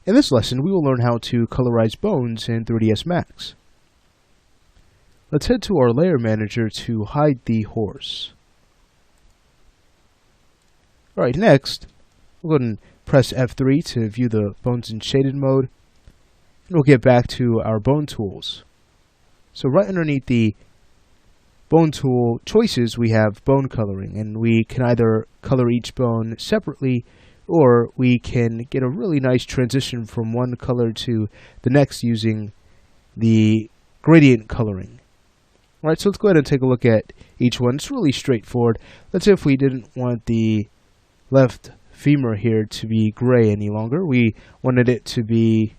In this lesson, we will learn how to colorize bones in 3ds Max. Let's head to our layer manager to hide the horse. Alright, next, we'll go ahead and press F3 to view the bones in shaded mode. And we'll get back to our bone tools. So right underneath the bone tool choices, we have bone coloring, and we can either color each bone separately, or we can get a really nice transition from one color to the next using the gradient coloring. Alright, so let's go ahead and take a look at each one. It's really straightforward. Let's say if we didn't want the left femur here to be gray any longer, we wanted it to be,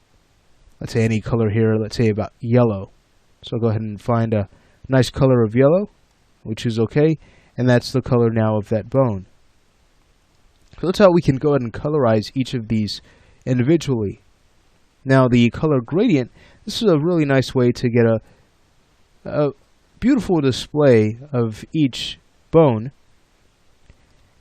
let's say, any color here, let's say about yellow. So I'll go ahead and find a nice color of yellow. We choose OK, and that's the color now of that bone. So that's how we can go ahead and colorize each of these individually. Now the color gradient, this is a really nice way to get a beautiful display of each bone.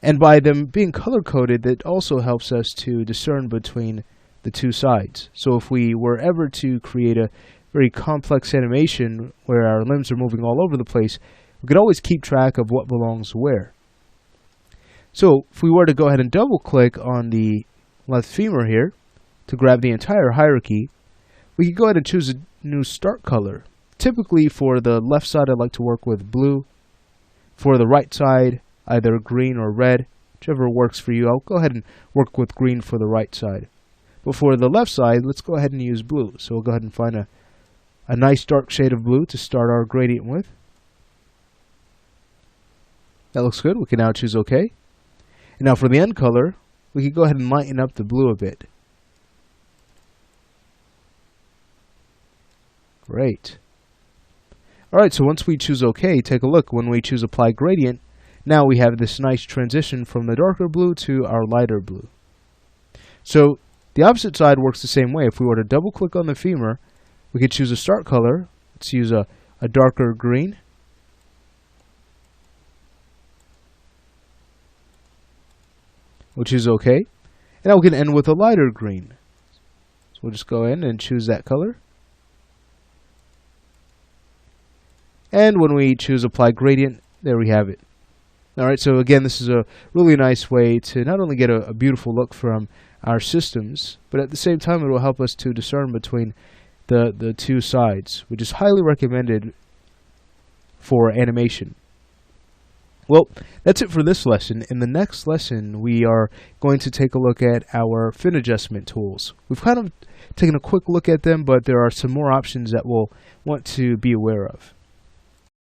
And by them being color coded, that also helps us to discern between the two sides. So if we were ever to create a very complex animation where our limbs are moving all over the place, we could always keep track of what belongs where. So if we were to go ahead and double click on the left femur here to grab the entire hierarchy, we could go ahead and choose a new start color. Typically for the left side, I'd like to work with blue. For the right side, either green or red, whichever works for you. I'll go ahead and work with green for the right side. But for the left side, let's go ahead and use blue. So we'll go ahead and find a nice dark shade of blue to start our gradient with. That looks good. We can now choose OK. And now for the end color, we can go ahead and lighten up the blue a bit. Great. Alright, so once we choose OK, take a look. When we choose Apply Gradient, now we have this nice transition from the darker blue to our lighter blue. So the opposite side works the same way. If we were to double click on the femur, we could choose a start color. Let's use a darker green. We'll choose OK. And now we can end with a lighter green. So we'll just go in and choose that color. And when we choose Apply Gradient, there we have it. Alright, so again, this is a really nice way to not only get a beautiful look from our systems, but at the same time it will help us to discern between the two sides, which is highly recommended for animation. Well, that's it for this lesson. In the next lesson, we are going to take a look at our fin adjustment tools. We've kind of taken a quick look at them, but there are some more options that we'll want to be aware of.